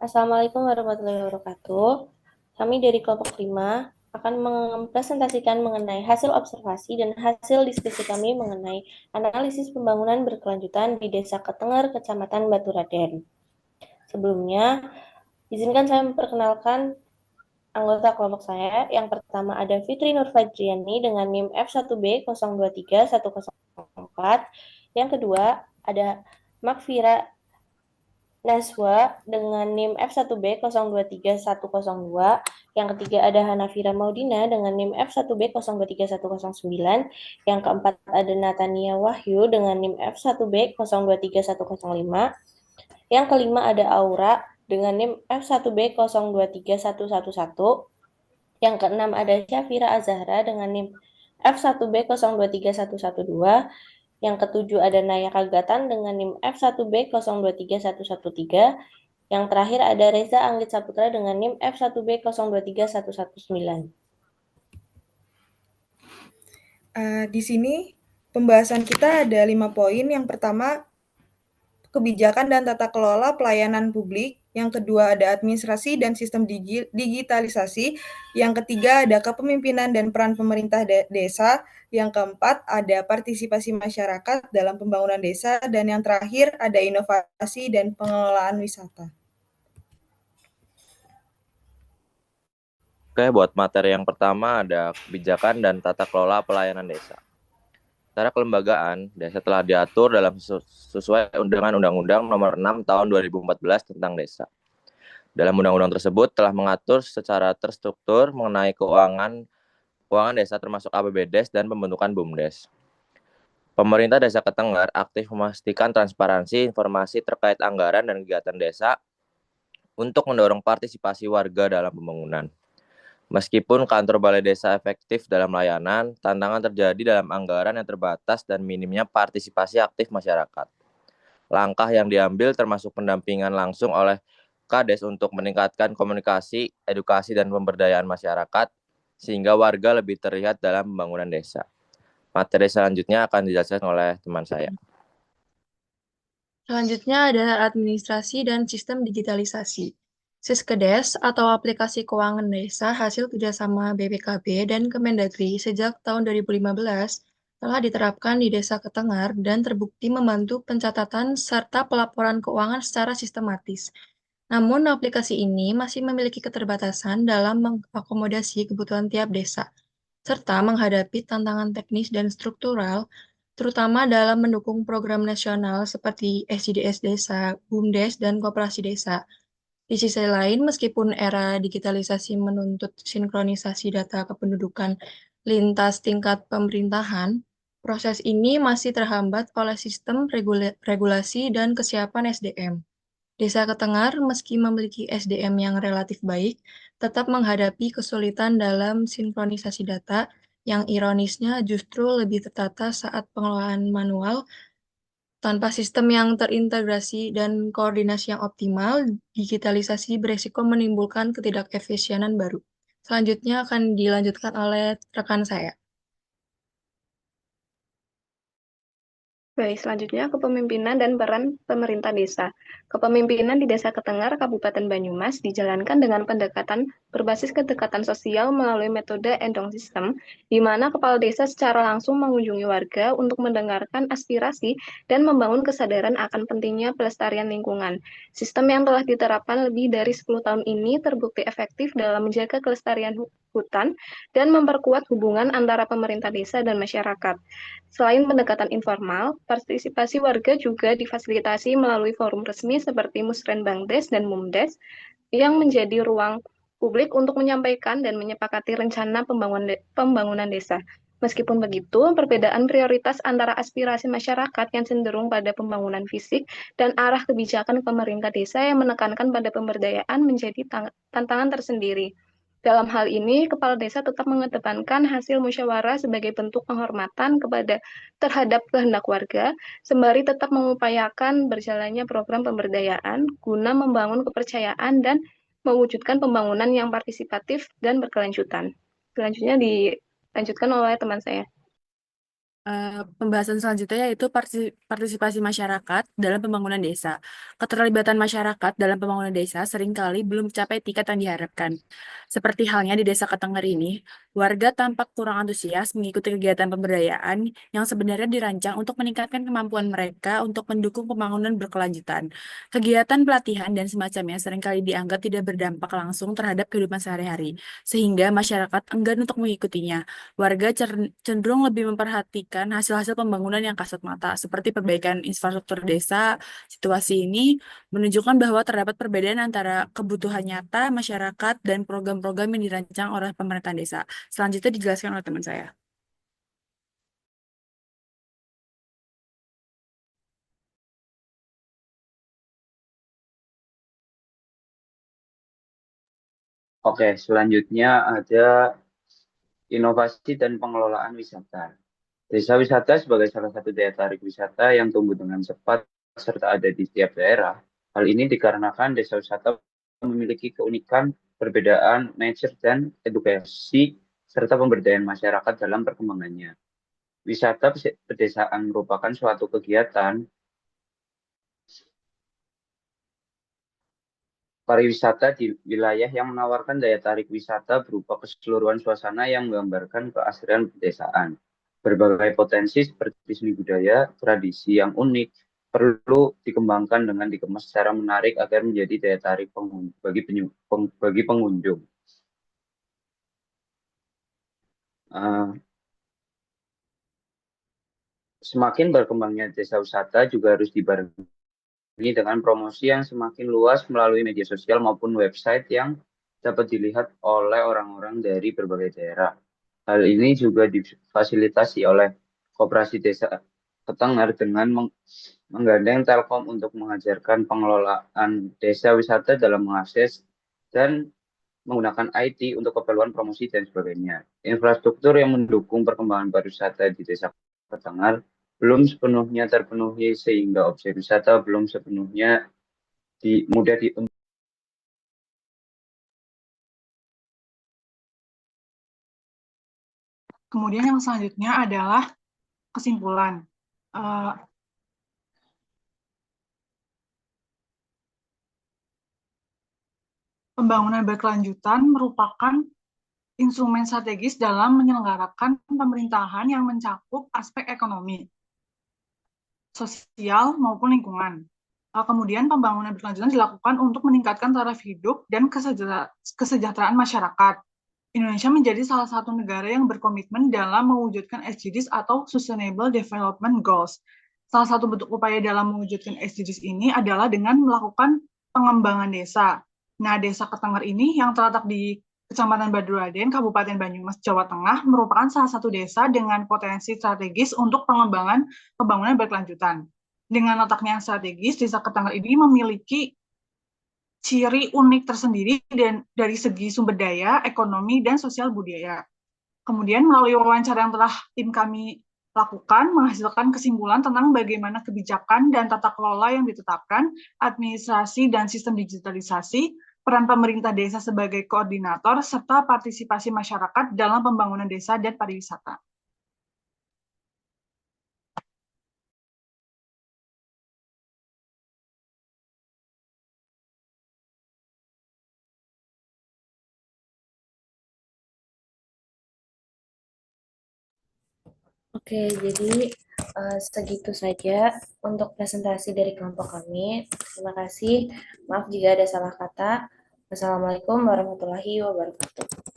Assalamualaikum warahmatullahi wabarakatuh. Kami dari kelompok 5 akan mempresentasikan mengenai hasil observasi dan hasil diskusi kami mengenai analisis pembangunan berkelanjutan di Desa Ketenger, Kecamatan Baturaden. Sebelumnya, izinkan saya memperkenalkan anggota kelompok saya. Yang pertama ada Fitri Nurfajriani dengan NIM F1B0231004. Yang kedua ada Makfira Naswa dengan NIM F1B023102. Yang ketiga ada Hanafira Maudina dengan NIM F1B023109. Yang keempat ada Natania Wahyu dengan NIM F1B023105. Yang kelima ada Aura dengan NIM F1B023111. Yang keenam ada Syafira Azahra dengan NIM F1B023112. Yang ketujuh ada Naya Kagatan dengan NIM F1B023113. Yang terakhir ada Reza Anggit Saputra dengan NIM F1B023119. Di sini pembahasan kita ada 5 poin. Yang pertama, kebijakan dan tata kelola pelayanan publik. Yang kedua ada administrasi dan sistem digitalisasi. Yang ketiga ada kepemimpinan dan peran pemerintah desa. Yang keempat ada partisipasi masyarakat dalam pembangunan desa. Dan yang terakhir ada inovasi dan pengelolaan wisata. Oke, buat materi yang pertama ada kebijakan dan tata kelola pelayanan desa. Secara kelembagaan, desa telah diatur dalam sesuai dengan Undang-Undang Nomor 6 Tahun 2014 tentang desa. Dalam undang-undang tersebut telah mengatur secara terstruktur mengenai keuangan desa termasuk APBDes dan pembentukan BUMDes. Pemerintah Desa Ketenger aktif memastikan transparansi informasi terkait anggaran dan kegiatan desa untuk mendorong partisipasi warga dalam pembangunan. Meskipun kantor balai desa efektif dalam layanan, tantangan terjadi dalam anggaran yang terbatas dan minimnya partisipasi aktif masyarakat. Langkah yang diambil termasuk pendampingan langsung oleh Kades untuk meningkatkan komunikasi, edukasi, dan pemberdayaan masyarakat, sehingga warga lebih terlihat dalam pembangunan desa. Materi selanjutnya akan dijelaskan oleh teman saya. Selanjutnya ada administrasi dan sistem digitalisasi. Siskedes atau aplikasi keuangan desa hasil kerjasama BPKB dan Kemendagri sejak tahun 2015 telah diterapkan di Desa Ketenger dan terbukti membantu pencatatan serta pelaporan keuangan secara sistematis. Namun aplikasi ini masih memiliki keterbatasan dalam mengakomodasi kebutuhan tiap desa, serta menghadapi tantangan teknis dan struktural terutama dalam mendukung program nasional seperti SDGs Desa, BUMDes, dan Koperasi Desa. Di sisi lain, meskipun era digitalisasi menuntut sinkronisasi data kependudukan lintas tingkat pemerintahan, proses ini masih terhambat oleh sistem regulasi dan kesiapan SDM. Desa Ketengar, meski memiliki SDM yang relatif baik, tetap menghadapi kesulitan dalam sinkronisasi data yang ironisnya justru lebih tertata saat pengelolaan manual. Tanpa sistem yang terintegrasi dan koordinasi yang optimal, digitalisasi beresiko menimbulkan ketidakefisienan baru. Selanjutnya akan dilanjutkan oleh rekan saya. Baik, selanjutnya kepemimpinan dan peran pemerintah desa. Kepemimpinan di Desa Ketengar, Kabupaten Banyumas dijalankan dengan pendekatan berbasis kedekatan sosial melalui metode endong system, di mana kepala desa secara langsung mengunjungi warga untuk mendengarkan aspirasi dan membangun kesadaran akan pentingnya pelestarian lingkungan. Sistem yang telah diterapkan lebih dari 10 tahun ini terbukti efektif dalam menjaga kelestarian hutan dan memperkuat hubungan antara pemerintah desa dan masyarakat. Selain pendekatan informal, partisipasi warga juga difasilitasi melalui forum resmi seperti Musrenbangdes dan Mumdes yang menjadi ruang publik untuk menyampaikan dan menyepakati rencana pembangunan desa. Meskipun begitu, perbedaan prioritas antara aspirasi masyarakat yang cenderung pada pembangunan fisik dan arah kebijakan pemerintah desa yang menekankan pada pemberdayaan menjadi tantangan tersendiri. Dalam hal ini, kepala desa tetap mengedepankan hasil musyawarah sebagai bentuk penghormatan terhadap kehendak warga, sembari tetap mengupayakan berjalannya program pemberdayaan guna membangun kepercayaan dan mewujudkan pembangunan yang partisipatif dan berkelanjutan. Selanjutnya dilanjutkan oleh teman saya. Pembahasan selanjutnya yaitu partisipasi masyarakat dalam pembangunan desa. Keterlibatan masyarakat dalam pembangunan desa seringkali belum mencapai tingkat yang diharapkan. Seperti halnya di Desa Ketenger ini, warga tampak kurang antusias mengikuti kegiatan pemberdayaan yang sebenarnya dirancang untuk meningkatkan kemampuan mereka untuk mendukung pembangunan berkelanjutan. Kegiatan pelatihan dan semacamnya seringkali dianggap tidak berdampak langsung terhadap kehidupan sehari-hari, sehingga masyarakat enggan untuk mengikutinya. Warga cenderung lebih memperhatikan hasil-hasil pembangunan yang kasat mata, seperti perbaikan infrastruktur desa. Situasi ini menunjukkan bahwa terdapat perbedaan antara kebutuhan nyata masyarakat dan program-program yang dirancang oleh pemerintahan desa. Selanjutnya dijelaskan oleh teman saya. Oke, selanjutnya ada inovasi dan pengelolaan wisata. Desa wisata sebagai salah satu daya tarik wisata yang tumbuh dengan cepat serta ada di setiap daerah. Hal ini dikarenakan desa wisata memiliki keunikan, perbedaan, nature, dan edukasi serta pemberdayaan masyarakat dalam perkembangannya. Wisata pedesaan merupakan suatu kegiatan pariwisata di wilayah yang menawarkan daya tarik wisata berupa keseluruhan suasana yang menggambarkan keaslian pedesaan. Berbagai potensi seperti seni budaya, tradisi yang unik, perlu dikembangkan dengan dikemas secara menarik agar menjadi daya tarik bagi pengunjung. Semakin berkembangnya desa wisata juga harus dibarengi dengan promosi yang semakin luas melalui media sosial maupun website yang dapat dilihat oleh orang-orang dari berbagai daerah. Hal ini juga difasilitasi oleh Koperasi Desa Ketenger dengan menggandeng Telkom untuk mengajarkan pengelolaan desa wisata dalam mengakses dan menggunakan IT untuk keperluan promosi dan sebagainya. Infrastruktur yang mendukung perkembangan pariwisata di Desa Ketenger belum sepenuhnya terpenuhi sehingga objek wisata belum sepenuhnya mudah di. Kemudian yang selanjutnya adalah kesimpulan. Pembangunan berkelanjutan merupakan instrumen strategis dalam menyelenggarakan pemerintahan yang mencakup aspek ekonomi, sosial, maupun lingkungan. Kemudian pembangunan berkelanjutan dilakukan untuk meningkatkan taraf hidup dan kesejahteraan masyarakat. Indonesia menjadi salah satu negara yang berkomitmen dalam mewujudkan SDGs atau Sustainable Development Goals. Salah satu bentuk upaya dalam mewujudkan SDGs ini adalah dengan melakukan pengembangan desa. Nah, Desa Ketenger ini yang terletak di Kecamatan Baduraden, Kabupaten Banyumas, Jawa Tengah, merupakan salah satu desa dengan potensi strategis untuk pengembangan pembangunan berkelanjutan. Dengan letaknya yang strategis, Desa Ketenger ini memiliki ciri unik tersendiri dan dari segi sumber daya, ekonomi, dan sosial budaya. Kemudian melalui wawancara yang telah tim kami lakukan, menghasilkan kesimpulan tentang bagaimana kebijakan dan tata kelola yang ditetapkan, administrasi dan sistem digitalisasi, peran pemerintah desa sebagai koordinator, serta partisipasi masyarakat dalam pembangunan desa dan pariwisata. Oke, jadi segitu saja untuk presentasi dari kelompok kami. Terima kasih. Maaf jika ada salah kata. Wassalamualaikum warahmatullahi wabarakatuh.